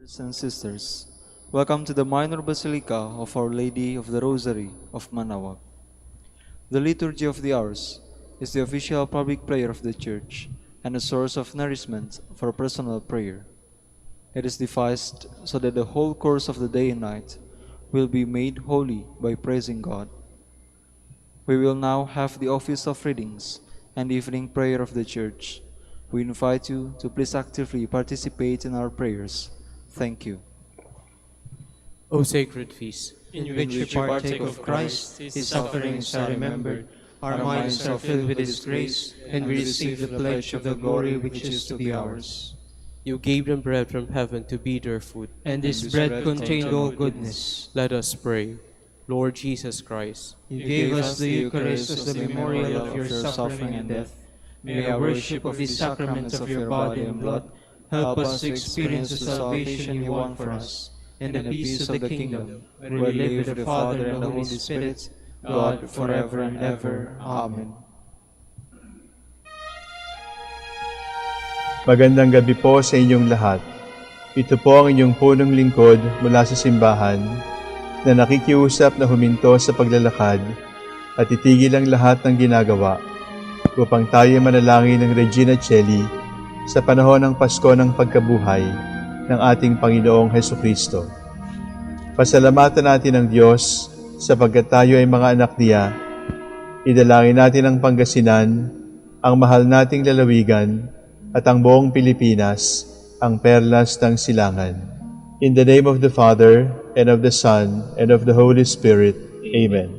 Brothers and sisters, welcome to the Minor Basilica of Our Lady of the Rosary of Manaoag. The Liturgy of the Hours is the official public prayer of the Church and a source of nourishment for personal prayer. It is devised so that the whole course of the day and night will be made holy by praising God. We will now have the office of readings and evening prayer of the Church. We invite you to please actively participate in our prayers. Thank you. O sacred feast, in which we partake of Christ, His sufferings are remembered, our minds are filled with His grace, and we receive the pledge of the glory which is to be ours. you gave them bread from heaven to be their food. And this bread contained all goodness. Let us pray. Lord Jesus Christ, You gave us the Eucharist as the memorial of your suffering and death. May our worship of these sacraments of your body and blood help us to experience the salvation you won for us, and the peace of the kingdom, where we live with the Father and the Holy Spirit, God, forever and ever. Amen. Magandang gabi po sa inyong lahat. Ito po ang inyong punong lingkod mula sa simbahan na nakikiusap na huminto sa paglalakad at itigil ang lahat ng ginagawa upang tayo manalangin ng Regina Coeli sa panahon ng Pasko ng pagkabuhay ng ating Panginoong Hesukristo. Pasalamatan natin ang Diyos sapagkat tayo ay mga anak niya. Idalangin natin ang Pangasinan, ang mahal nating lalawigan, at ang buong Pilipinas, ang perlas ng silangan. In the name of the Father, and of the Son, and of the Holy Spirit. Amen.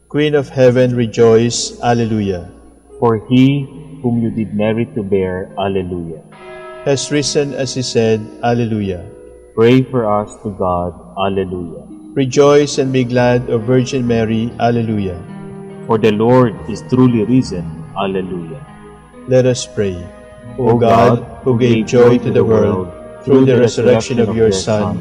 Queen of Heaven, rejoice. Alleluia. For he whom you did merit to bear, Alleluia. Has risen as he said, Alleluia. Pray for us to God, Alleluia. Rejoice and be glad, O Virgin Mary, Alleluia. For the Lord is truly risen, Alleluia. Let us pray. O God, who gave joy to the world through the resurrection of your Son,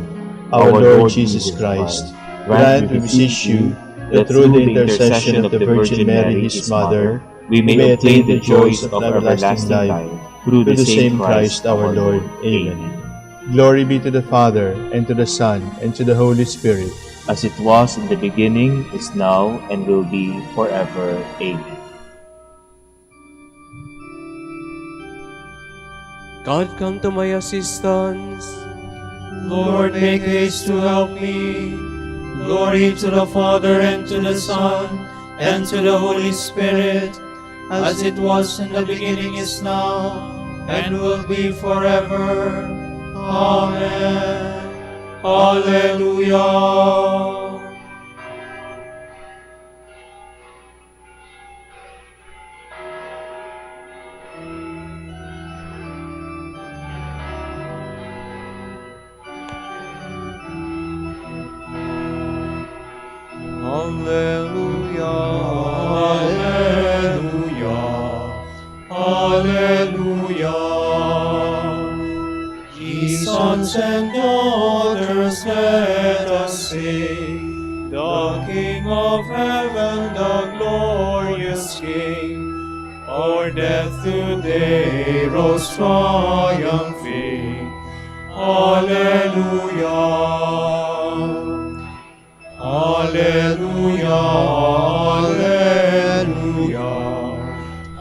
our Lord Jesus Christ, grant, we beseech you, that through the intercession of the Virgin Mary, his Mother, we may attain the joys of everlasting life, through the same Christ our Lord. Amen. Glory be to the Father, and to the Son, and to the Holy Spirit, As it was in the beginning, is now, and will be forever. Amen. God, come to my assistance. Lord, make haste to help me. Glory to the Father, and to the Son, and to the Holy Spirit, as it was in the beginning, is now, and will be forever. Amen. Hallelujah. Hallelujah. Hallelujah. Ye sons and daughters, let us sing. The King of heaven, the glorious King, o'er death today rose triumphing. Hallelujah. Hallelujah. Hallelujah.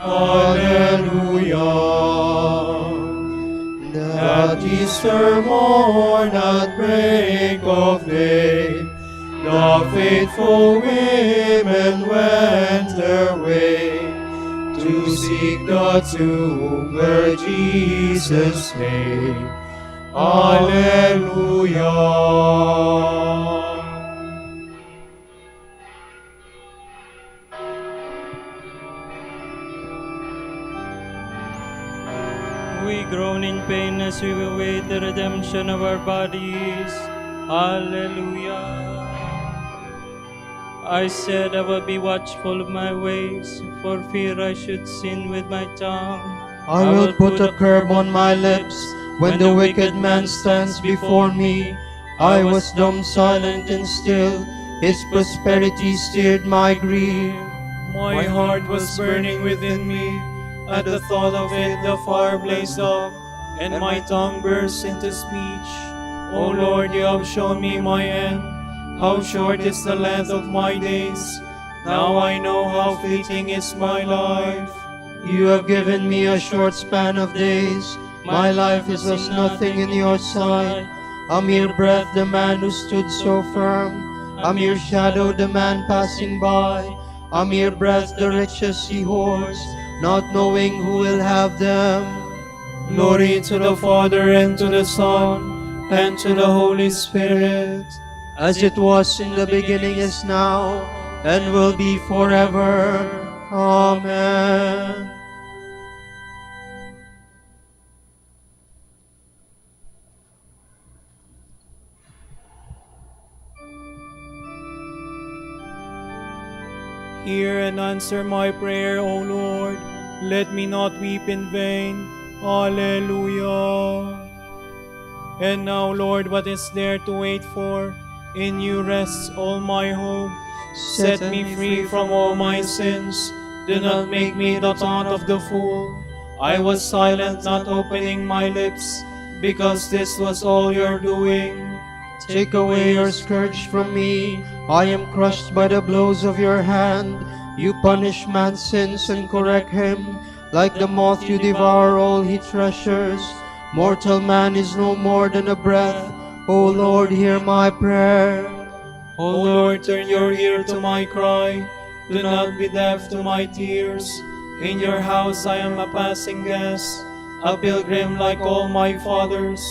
Hallelujah. That Easter morn at break of day, the faithful women went their way to seek the tomb where Jesus lay. Hallelujah. We groan in pain as we await the redemption of our bodies. Hallelujah. I said I will be watchful of my ways, for fear I should sin with my tongue. I will put a curb on my lips when the wicked man stands before me. I was dumb, silent, and still. His prosperity stirred my grief. My heart was burning within me. At the thought of it, the fire blazed up, and my tongue burst into speech. O Lord, you have shown me my end. How short is the length of my days. Now I know how fleeting is my life. You have given me a short span of days. My life is as nothing in your sight. A mere breath, the man who stood so firm. A mere shadow, the man passing by. A mere breath, the riches he hoards, not knowing who will have them. Glory to the Father, and to the Son, and to the Holy Spirit. As it was in the beginning, is now, and will be forever. Amen. Hear and answer my prayer, O Lord. Let me not weep in vain. Alleluia. And now, Lord, what is there to wait for? In you rests all my hope. Set me free from all my sins. Do not make me the taunt of the fool. I was silent, not opening my lips, because this was all your doing. Take away your scourge from me. I am crushed by the blows of your hand. You punish man's sins and correct him. Like the moth you devour all he treasures. Mortal man is no more than a breath. O Lord, hear my prayer. O Lord, turn your ear to my cry. Do not be deaf to my tears. In your house I am a passing guest, a pilgrim like all my fathers.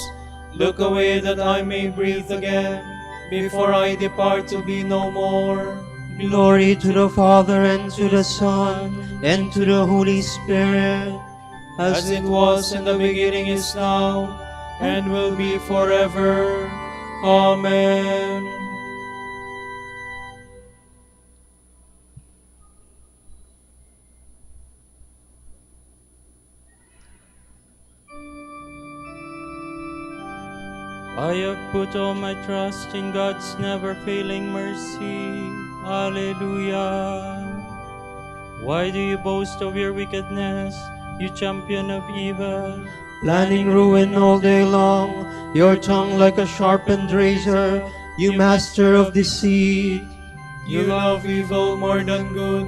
Look away that I may breathe again, before I depart to be no more. Glory to the Father, and to the Son, and to the Holy Spirit. As it was in the beginning, is now, and will be forever. Amen. I have put all my trust in God's never-failing mercy. Alleluia. Why do you boast of your wickedness, you champion of evil? Planning ruin all day long, your tongue like a sharpened razor, you master of deceit. You love evil more than good,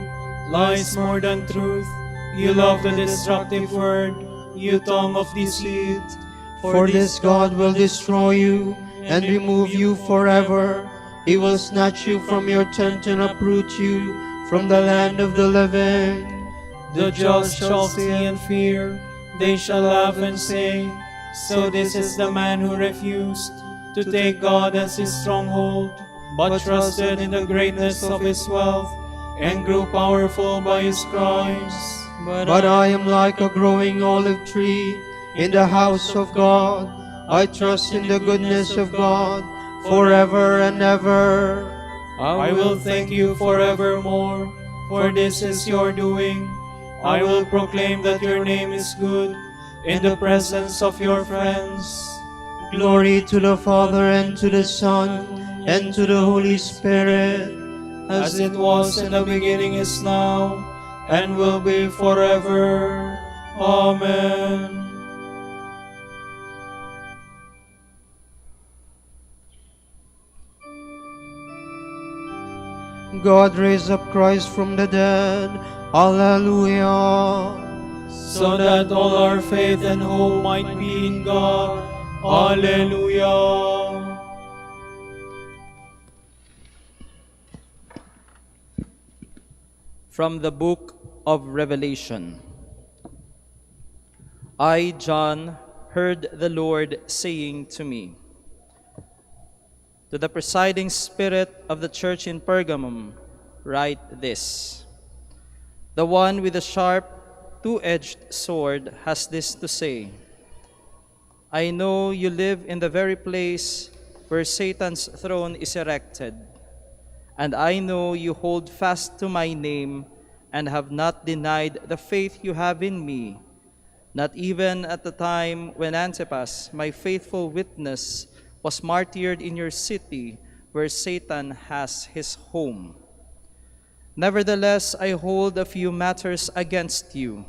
lies more than truth. You love the destructive word, you tongue of deceit. For this God will destroy you and remove you forever. He will snatch you from your tent and uproot you from the land of the living. The just shall see and fear, they shall laugh and say, so this is the man who refused to take God as his stronghold, but trusted in the greatness of his wealth, and grew powerful by his crimes. But I am like a growing olive tree in the house of God. I trust in the goodness of God forever and ever. I will thank you forevermore, for this is your doing. I will proclaim that your name is good in the presence of your friends. Glory to the Father, and to the Son, and to the Holy Spirit. As it was in the beginning, is now, and will be forever. Amen. God raised up Christ from the dead. Alleluia. So that all our faith and hope might be in God. Alleluia. From the Book of Revelation. I, John, heard the Lord saying to me, to the presiding spirit of the church in Pergamum, write this. The one with the sharp, two-edged sword has this to say, I know you live in the very place where Satan's throne is erected, and I know you hold fast to my name and have not denied the faith you have in me, not even at the time when Antipas, my faithful witness, was martyred in your city where Satan has his home. Nevertheless, I hold a few matters against you.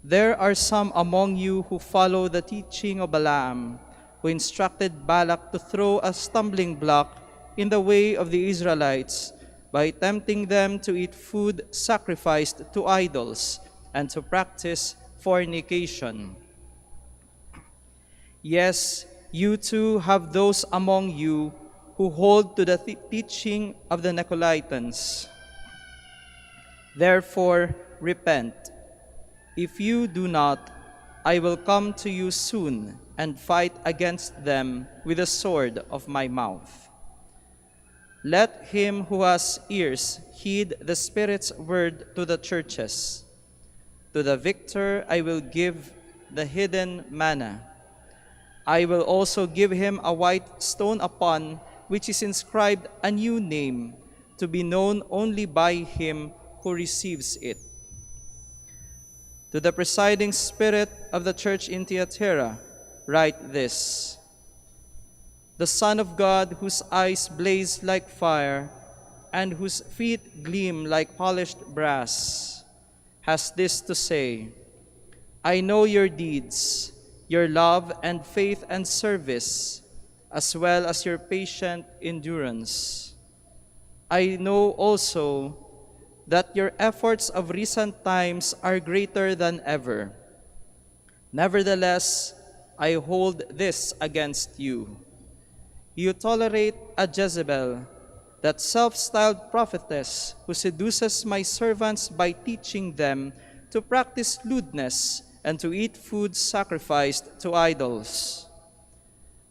There are some among you who follow the teaching of Balaam, who instructed Balak to throw a stumbling block in the way of the Israelites by tempting them to eat food sacrificed to idols and to practice fornication. Yes, you too have those among you who hold to the teaching of the Nicolaitans. Therefore, repent. If you do not, I will come to you soon and fight against them with the sword of my mouth. Let him who has ears heed the Spirit's word to the churches. To the victor I will give the hidden manna. I will also give him a white stone upon which is inscribed a new name, to be known only by him who receives it. To the presiding spirit of the church in Thyatira, write this: the Son of God, whose eyes blaze like fire and whose feet gleam like polished brass, has this to say: I know your deeds, your love and faith and service, as well as your patient endurance. I know also that your efforts of recent times are greater than ever. Nevertheless, I hold this against you. You tolerate a Jezebel, that self-styled prophetess who seduces my servants by teaching them to practice lewdness and to eat food sacrificed to idols.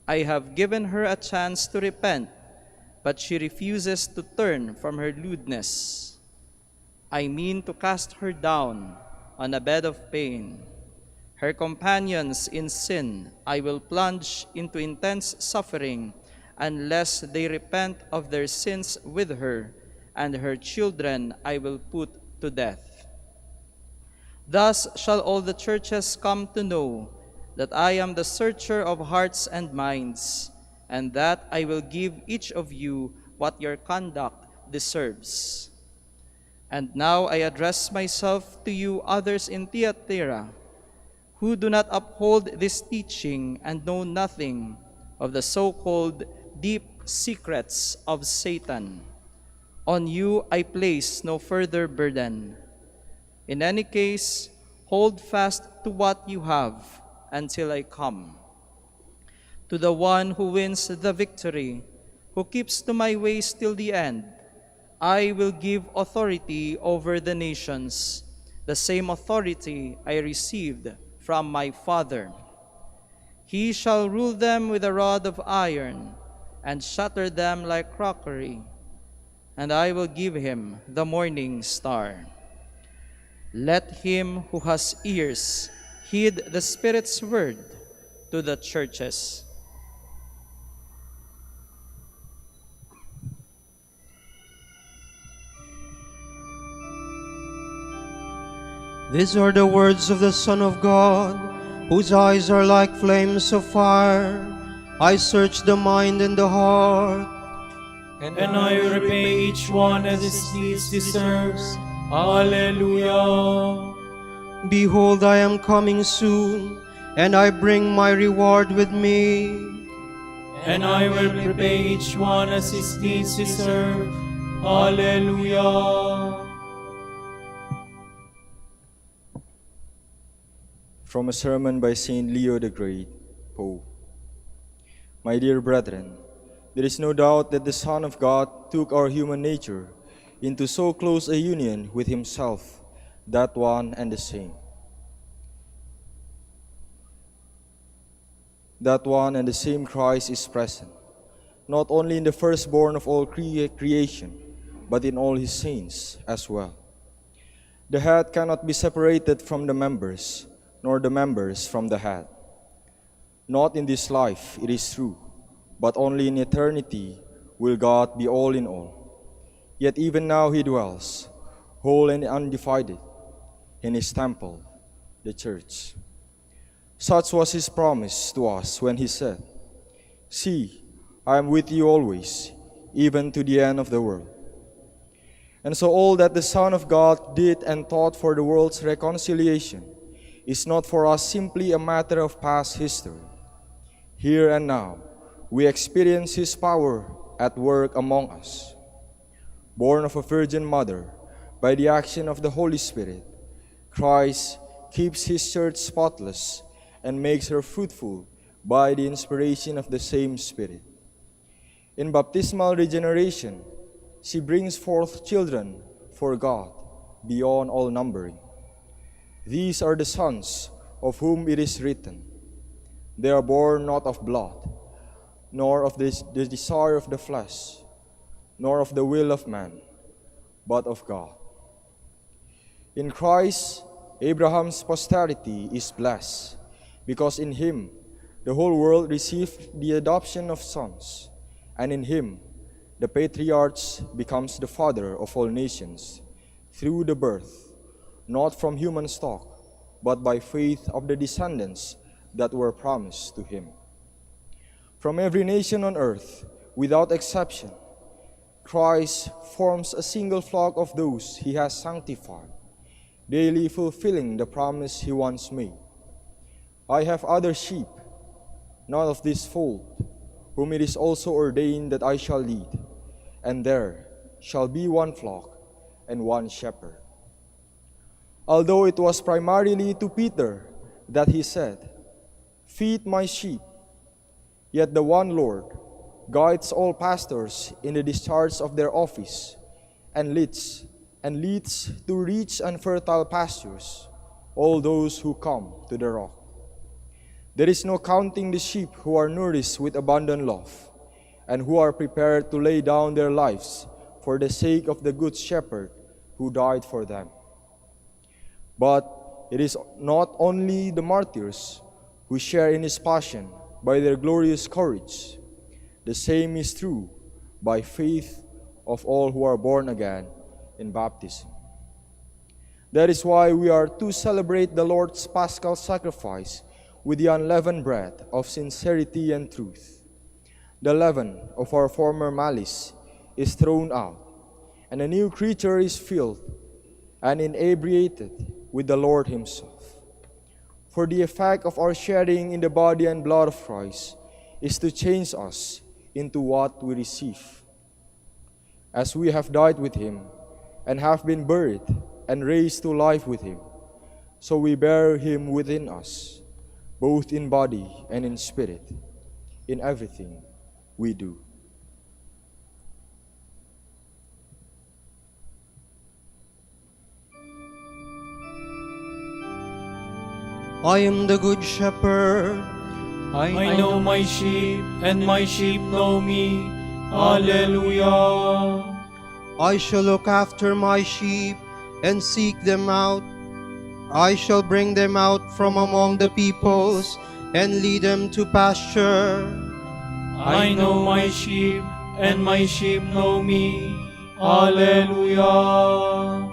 I have given her a chance to repent, but she refuses to turn from her lewdness. I mean to cast her down on a bed of pain. Her companions in sin I will plunge into intense suffering unless they repent of their sins with her, and her children I will put to death. Thus shall all the churches come to know that I am the searcher of hearts and minds, and that I will give each of you what your conduct deserves. And now I address myself to you others in Thyatira, who do not uphold this teaching and know nothing of the so-called deep secrets of Satan. On you I place no further burden. In any case, hold fast to what you have until I come. To the one who wins the victory, who keeps to my ways till the end, I will give authority over the nations, the same authority I received from my Father. He shall rule them with a rod of iron and shatter them like crockery, and I will give him the morning star. Let him who has ears heed the Spirit's word to the churches. These are the words of the Son of God, whose eyes are like flames of fire. I search the mind and the heart. And I will repay each one as his deeds deserves. Alleluia. Behold, I am coming soon, and I bring my reward with me. And I will repay each one as his deeds deserve. Alleluia. From a sermon by Saint Leo the Great, Pope. My dear brethren, there is no doubt that the Son of God took our human nature into so close a union with himself, that one and the same. That one and the same Christ is present, not only in the firstborn of all creation, but in all his saints as well. The head cannot be separated from the members, nor the members from the head. Not in this life, it is true, but only in eternity will God be all in all. Yet even now he dwells, whole and undivided, in his temple, the church. Such was his promise to us when he said, "See, I am with you always, even to the end of the world." And so all that the Son of God did and taught for the world's reconciliation is not for us simply a matter of past history. Here and now, we experience His power at work among us. Born of a virgin mother, by the action of the Holy Spirit, Christ keeps His church spotless and makes her fruitful by the inspiration of the same Spirit. In baptismal regeneration, she brings forth children for God beyond all numbering. These are the sons of whom it is written, "They are born not of blood, nor of the desire of the flesh, nor of the will of man, but of God." In Christ, Abraham's posterity is blessed, because in him the whole world received the adoption of sons, and in him the patriarchs becomes the father of all nations, through the birth, not from human stock, but by faith of the descendants that were promised to him. From every nation on earth, without exception, Christ forms a single flock of those he has sanctified, daily fulfilling the promise he once made. "I have other sheep, not of this fold, whom it is also ordained that I shall lead, and there shall be one flock and one shepherd." Although it was primarily to Peter that he said, "Feed my sheep," yet the one Lord guides all pastors in the discharge of their office and leads to rich and fertile pastures all those who come to the rock. There is no counting the sheep who are nourished with abundant love and who are prepared to lay down their lives for the sake of the good shepherd who died for them. But it is not only the martyrs who share in his passion by their glorious courage. The same is true by faith of all who are born again in baptism. That is why we are to celebrate the Lord's Paschal sacrifice with the unleavened bread of sincerity and truth. The leaven of our former malice is thrown out, and a new creature is filled and inebriated with the Lord himself. For the effect of our sharing in the body and blood of Christ is to change us into what we receive. As we have died with him and have been buried and raised to life with him, so we bear him within us, both in body and in spirit, in everything we do. I am the good shepherd. I know my sheep, and my sheep know me. Alleluia. I shall look after my sheep and seek them out. I shall bring them out from among the peoples and lead them to pasture. I know my sheep, and my sheep know me. Alleluia.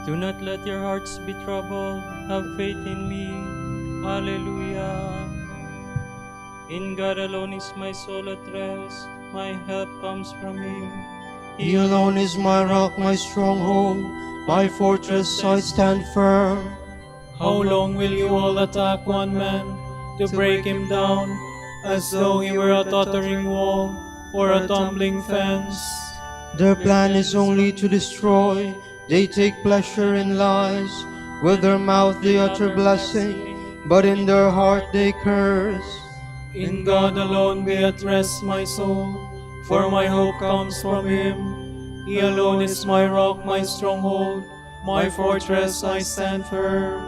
Do not let your hearts be troubled. Have faith in me. Hallelujah. In God alone is my soul at rest. My help comes from Him. He alone is my rock, my stronghold, my fortress, I stand firm. How long will you all attack one man to break him down, as though he were a tottering wall or a tumbling fence? Their plan is only to destroy. They take pleasure in lies. With their mouth they utter blessing, but in their heart they curse. In God alone be at rest my soul, for my hope comes from Him. He alone is my rock, my stronghold, my fortress, I stand firm.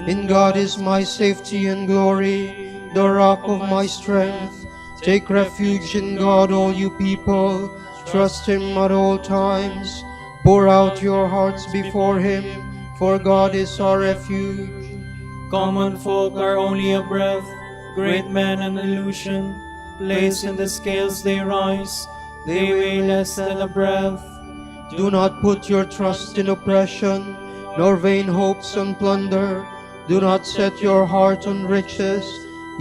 In God is my safety and glory, the rock of my strength. Take refuge in God, all you people. Trust Him at all times. Pour out your hearts before Him, for God is our refuge. Common folk are only a breath, great men an illusion. Placed in the scales they rise, they weigh less than a breath. Do not put your trust in oppression, nor vain hopes on plunder. Do not set your heart on riches,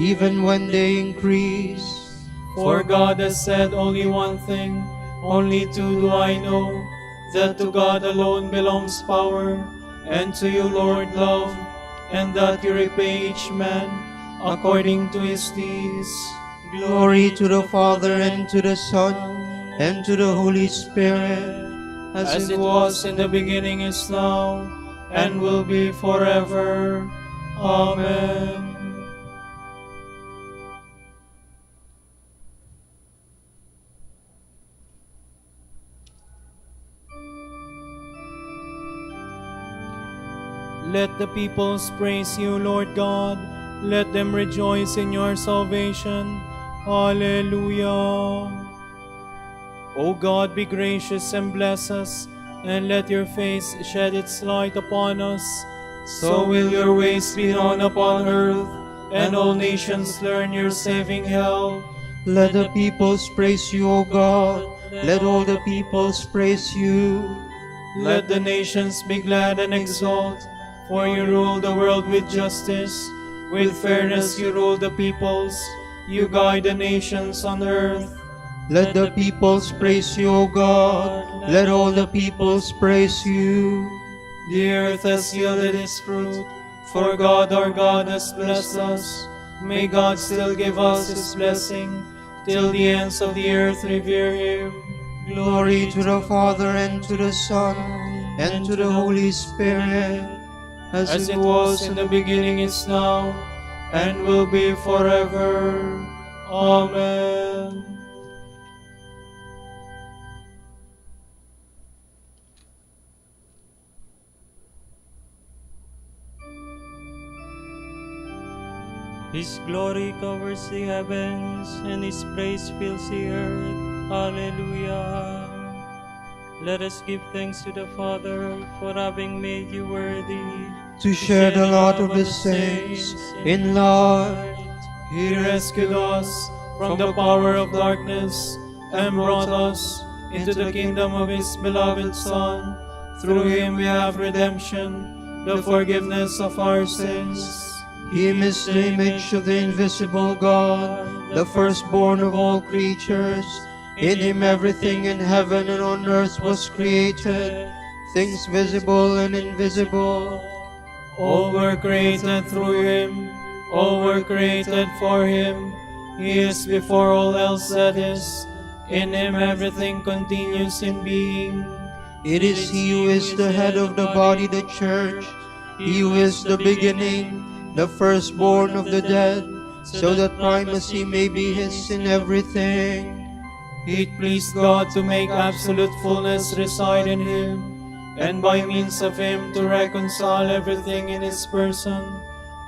even when they increase. For God has said only one thing, only two do I know, that to God alone belongs power, and to you, Lord, love, and that you repay each man according to his deeds. Glory to the Father, and to the Son, and to the Holy Spirit, as it was in the beginning, is now, and will be forever. Amen. Let the peoples praise you, Lord God. Let them rejoice in your salvation. Hallelujah. O God, be gracious and bless us, and let your face shed its light upon us. So will your ways be known upon earth, and all nations learn your saving help. Let the peoples praise you, O God. Let all the peoples praise you. Let the nations be glad and exult, for you rule the world with justice. With fairness you rule the peoples. You guide the nations on earth. Let the peoples praise you, O God. Let all the peoples praise you. The earth has yielded its fruit, for God our God has blessed us. May God still give us His blessing, till the ends of the earth revere Him. Glory to the Father, and to the Son, and to the Holy Spirit, as it was in the beginning, is now, and will be forever. Amen. His glory covers the heavens, and His praise fills the earth. Hallelujah. Let us give thanks to the Father for having made you worthy to share the lot of the saints in light. He rescued us from the power of darkness and brought us into the kingdom of His beloved Son. Through Him we have redemption, the forgiveness of our sins. Him is the image of the invisible God, the firstborn of all creatures. In Him everything in heaven and on earth was created, things visible and invisible. All were created through Him, all were created for Him. He is before all else that is. In Him everything continues in being. It is He who is the head of the body, the church. He who is the beginning, the firstborn of the dead, so that primacy may be His in everything. It pleased God to make absolute fullness reside in Him, and by means of Him to reconcile everything in His person,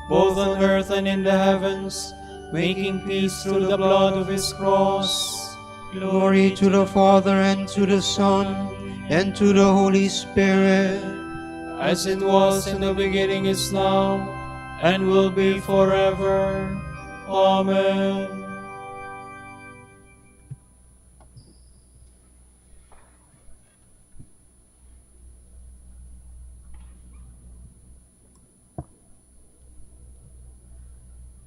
both on earth and in the heavens, making peace through the blood of His cross. Glory to the Father, and to the Son, and to the Holy Spirit, as it was in the beginning, is now, and will be forever. Amen.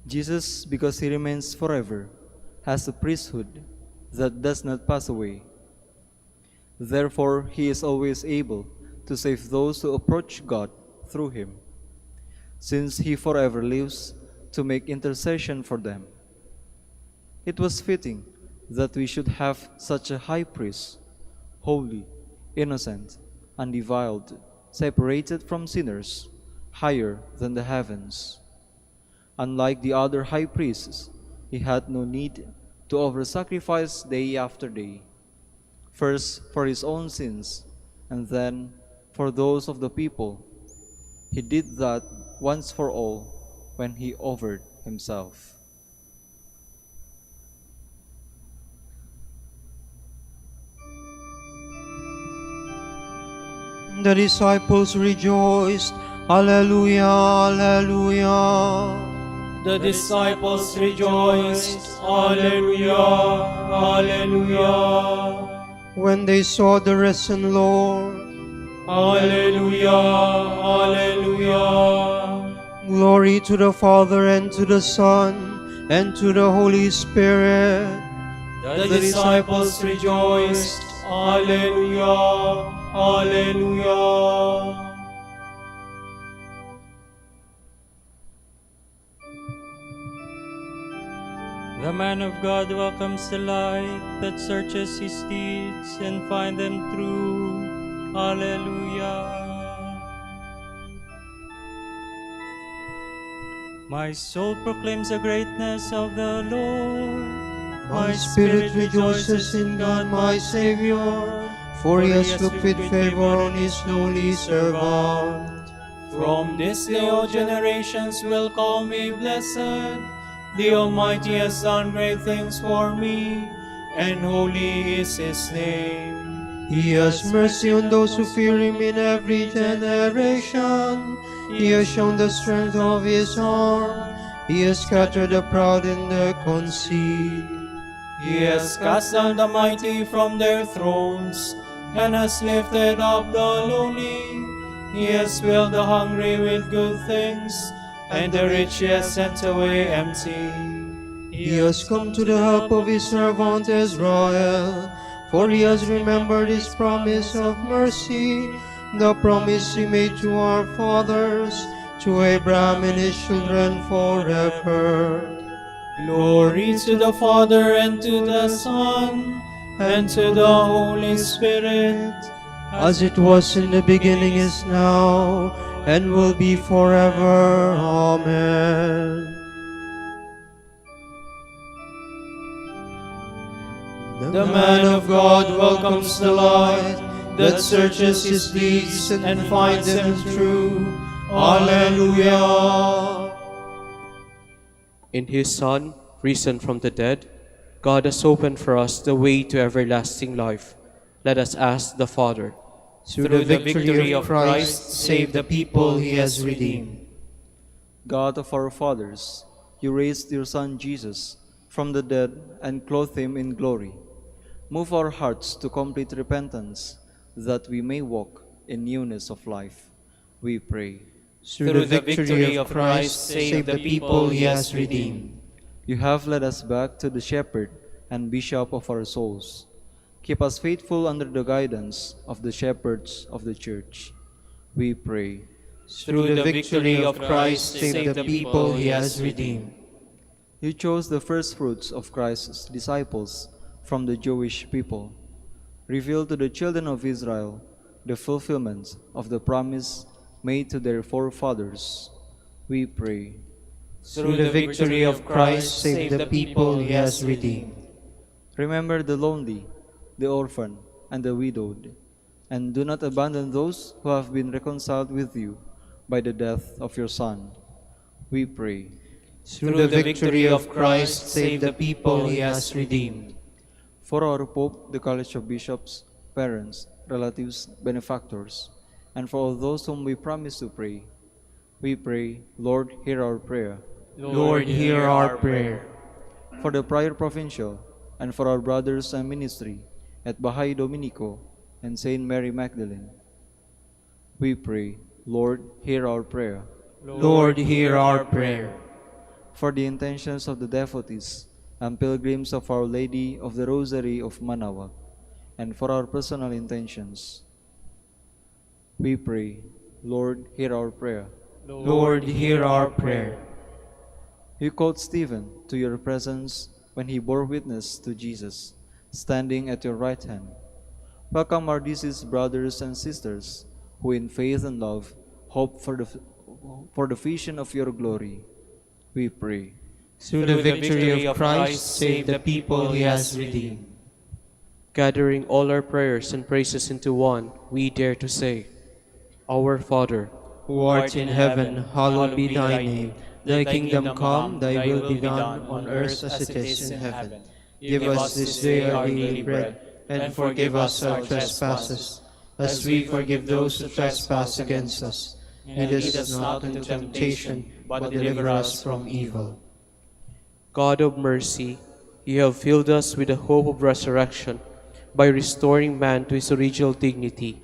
Jesus, because he remains forever, has a priesthood that does not pass away. Therefore, he is always able to save those who approach God through him, since he forever lives to make intercession for them. It was fitting that we should have such a high priest, holy, innocent, undefiled, separated from sinners, higher than the heavens. Unlike the other high priests, he had no need to offer sacrifice day after day, first for his own sins, and then for those of the people. He did that once for all when he offered himself. The disciples rejoiced. Alleluia, alleluia. The disciples rejoiced. Alleluia, alleluia. When they saw the risen Lord. Alleluia, alleluia. Glory to the Father, and to the Son, and to the Holy Spirit. The disciples rejoiced. Alleluia, alleluia. The man of God welcomes the light that searches his deeds and finds them true. Alleluia. My soul proclaims the greatness of the Lord. My spirit rejoices in God my Savior, for he has looked with favor on his lowly servant. From this day all generations will call me blessed. The Almighty has done great things for me, and holy is his name. He has mercy on those who fear him in every generation. He has shown the strength of his arm. He has scattered the proud in their conceit. He has cast down the mighty from their thrones, and has lifted up the lowly. He has filled the hungry with good things, and the rich he has sent away empty. He has come to the help of his servant Israel, for he has remembered his promise of mercy, the promise he made to our fathers, to Abraham and his children forever. Glory to the Father, and to the Son, and to the Holy Spirit, as it was in the beginning, is now, and will be forever. Amen. The man of God welcomes the light that searches his deeds and finds them true. Alleluia. In his Son, risen from the dead, God has opened for us the way to everlasting life. Let us ask the Father. Through the victory of Christ, save the people he has redeemed. God of our fathers, you raised your Son Jesus from the dead and clothed him in glory. Move our hearts to complete repentance, that we may walk in newness of life. We pray. Through the victory of Christ, save the people he has redeemed. You have led us back to the Shepherd and Bishop of our souls. Keep us faithful under the guidance of the shepherds of the Church. We pray. Through the victory of Christ, save the people he has redeemed. You chose the first fruits of Christ's disciples from the Jewish people. Reveal to the children of Israel the fulfillment of the promise made to their forefathers. We pray. Through the victory of Christ, save the people he has redeemed. Remember the lonely, the orphan, and the widowed, and do not abandon those who have been reconciled with you by the death of your Son. We pray. Through the victory of Christ, save the people he has redeemed. For our Pope, the College of Bishops, parents, relatives, benefactors, and for all those whom we promise to pray, we pray, Lord, hear our prayer. Lord, hear our prayer. For the Prior Provincial, and for our brothers and ministry at Bahay Dominico and Saint Mary Magdalene, we pray, Lord, hear our prayer. Lord, hear our prayer. for the intentions of the devotees and pilgrims of Our Lady of the Rosary of Manaoag, and for our personal intentions. We pray, Lord, hear our prayer. Lord, hear our prayer. You called Stephen to your presence when he bore witness to Jesus, standing at your right hand. Welcome our deceased brothers and sisters, who in faith and love hope for the vision of your glory. We pray. Through the victory of Christ, save the people he has redeemed. Gathering all our prayers and praises into one, we dare to say, Our Father, Who art in heaven, hallowed be thy name. Thy kingdom come, thy will be done, on earth as it is in heaven. Give us this day our daily bread, and forgive us our trespasses, as we forgive those who trespass against us. And lead us not into temptation, but deliver us from evil. God of mercy, you have filled us with the hope of resurrection by restoring man to his original dignity.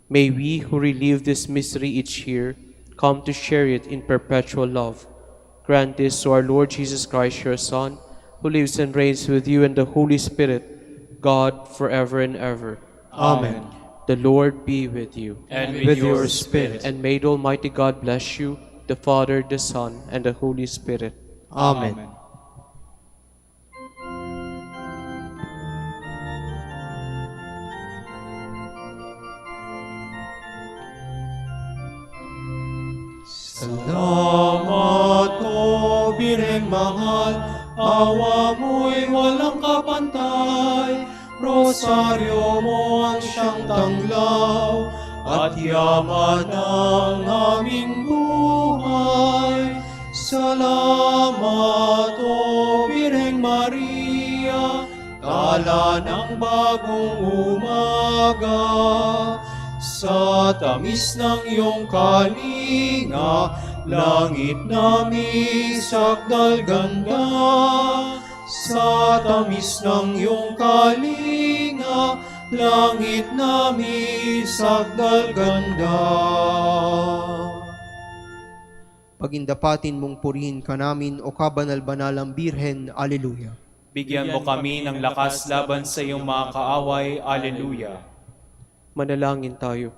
May we who relive this mystery each year come to share it in perpetual love. Grant this to our Lord Jesus Christ, your Son, who lives and reigns with you and the Holy Spirit, God, forever and ever. Amen. The Lord be with you. And with your spirit. And may the Almighty God bless you, the Father, the Son, and the Holy Spirit. Amen. Salamat o Birheng mahal, awa mo'y walang kapantay. Rosaryo mo ang siyang tanglaw, at yaman ng aming buhay. Salamat o Birheng Maria, tala ng bagong umaga. Sa tamis ng iyong kalinga, langit namin sakdal ganda. Sa tamis ng iyong kalinga, langit namin sakdal ganda. Pagindapatin mong purihin ka namin, o kabanal-banalang Birhen. Alleluia. Bigyan mo kami ng lakas laban sa iyong mga kaaway. Alleluia. Manalangin tayo.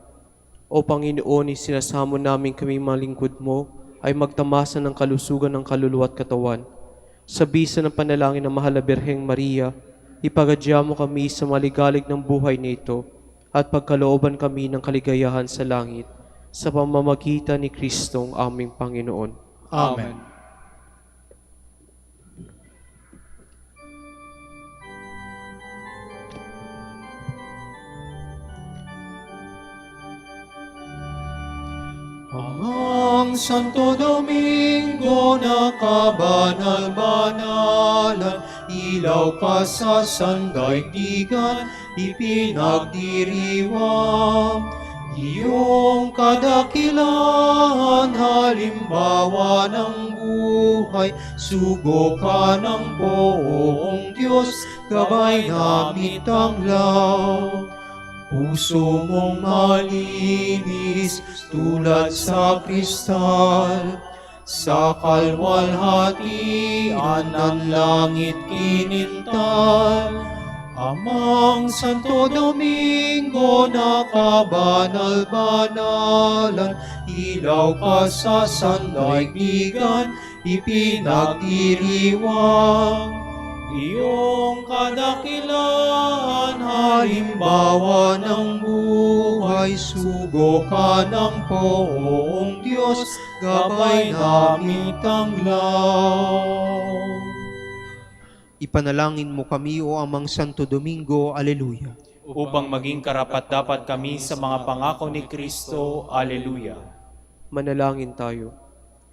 O Panginoon, isinasamo namin kami mga lingkod mo ay magtamasa ng kalusugan ng kaluluwa at katawan. Sa bisa ng panalangin ng mahal na Birheng Maria, ipagadya mo kami sa maligalig ng buhay nito at pagkalooban kami ng kaligayahan sa langit sa pamamagitan ni Kristong aming Panginoon. Amen. Amang Santo Domingo na kabanal-banalan, ilaw ka sa sandaigdigan, ipinagdiriwang. Iyong kadakilaan, halimbawa ng buhay, sugo ka ng poong Diyos, gabay namin tanglaw. Puso mong malinis, tulad sa kristal, sa kalwalhatian ng langit kinintal. Amang Santo Domingo na kabanal-banalan, ilaw ka sa sandaigdigan, ipinagdiriwang. Iyong kadakilaan, halimbawa ng buhay, sugo ka ng poong Diyos, gabay namin tanglaw. Ipanalangin mo kami, o Amang Santo Domingo. Alleluia. Upang maging karapat-dapat kami sa mga pangako ni Kristo. Alleluia. Manalangin tayo.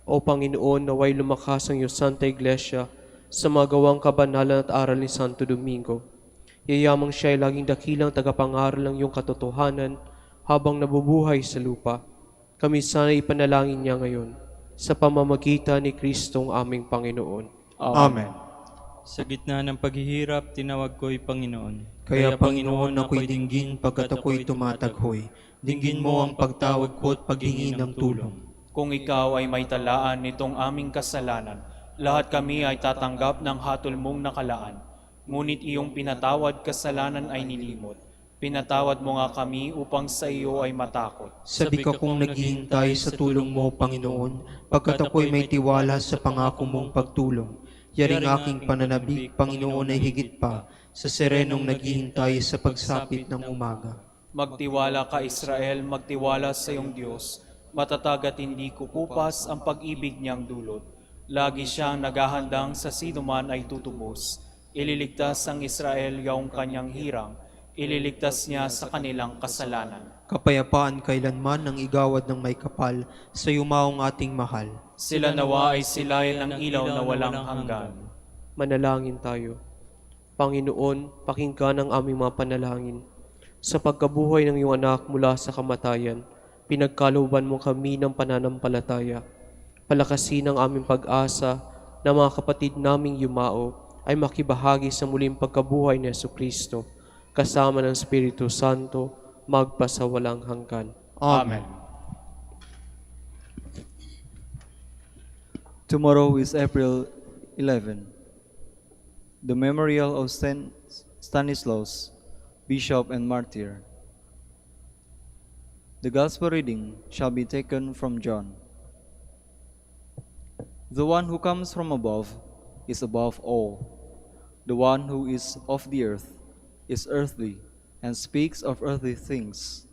O Panginoon, naway lumakas ang iyong Santa Iglesia sa mga gawang kabanalan at aral ni Santo Domingo. Yayamang siya ay laging dakilang tagapangaral ng iyong katotohanan habang nabubuhay sa lupa. Kami sana ipanalangin niya ngayon sa pamamagitan ni Kristong aming Panginoon. Amen. Sa gitna ng paghihirap, tinawag ko'y Panginoon. Kaya Panginoon, ako'y dinggin pagkat ako'y tumataghoy. Dinggin mo ang pagtawag ko at paghingi ng tulong. Kung ikaw ay may talaan nitong aming kasalanan, Lahat kami ay tatanggap ng hatol mong nakalaan, ngunit iyong pinatawad kasalanan ay nilimot. Pinatawad mo nga kami upang sa iyo ay matakot. Sabi ka kong naghihintay sa tulong mo, Panginoon, pagkat ako'y may tiwala sa pangako mong pagtulong. Yaring aking pananabik, Panginoon, ay higit pa sa serenong naghihintay sa pagsapit ng umaga. Magtiwala ka, Israel, magtiwala sa iyong Diyos. Matatag at hindi kukupas ang pag-ibig niyang dulot. Lagi siyang naghahandang sa sinuman ay tutubos. Ililigtas ang Israel yaong kanyang hirang. Ililigtas niya sa kanilang kasalanan. Kapayapaan kailanman ang igawad ng may kapal sa yumaong ating mahal. Sila nawa ay silayan ng ilaw na walang hanggan. Manalangin tayo. Panginoon, pakinggan ang aming mga panalangin. Sa pagkabuhay ng iyong anak mula sa kamatayan, pinagkalooban mo kami ng pananampalataya. Palakasin ang aming pag-asa na mga kapatid naming yumao ay makibahagi sa muling pagkabuhay ni Jesucristo, kasama ng Espiritu Santo, magpasawalang hanggan. Amen. Tomorrow is April 11, the memorial of Saint Stanislaus, Bishop and Martyr. The Gospel reading shall be taken from John. The one who comes from above is above all. The one who is of the earth is earthly and speaks of earthly things.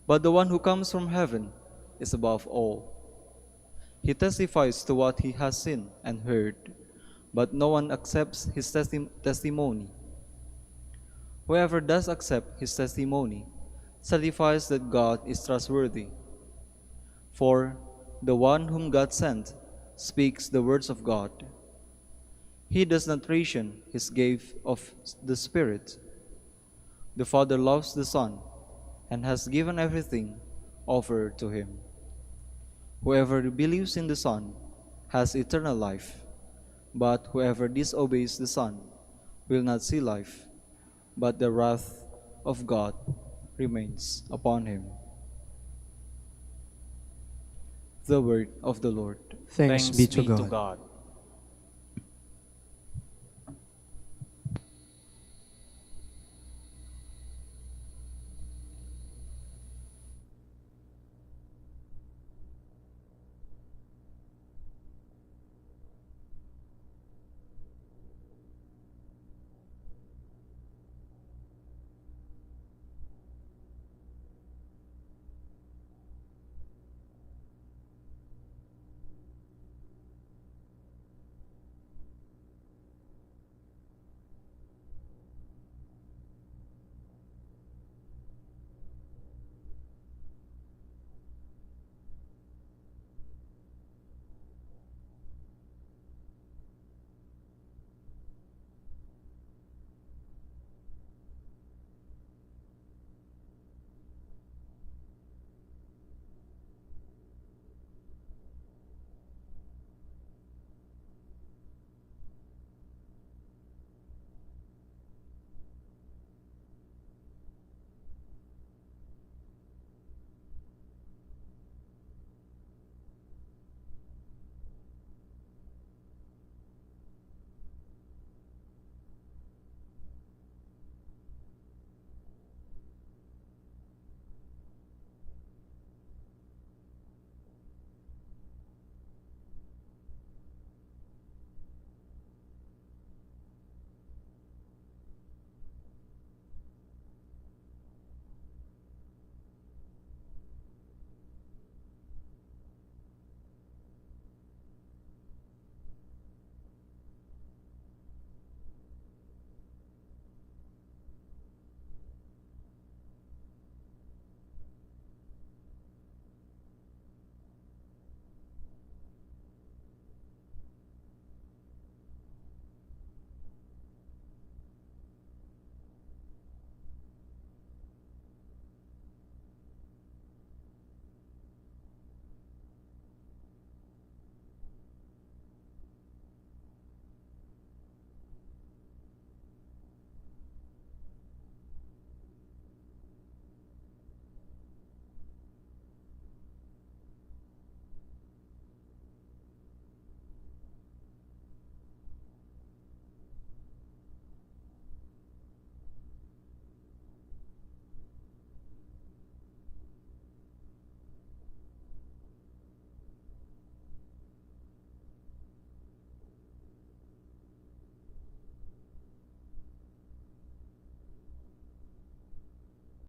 But the one who comes from heaven is above all. He testifies to what he has seen and heard, but no one accepts his testimony. Whoever does accept his testimony certifies that God is trustworthy. For the one whom God sent speaks the words of God. He does not ration his gift of the Spirit. The Father loves the Son and has given everything over to him. Whoever believes in the Son has eternal life, but whoever disobeys the Son will not see life, but the wrath of God remains upon him. The word of the Lord. Thanks be to God. God.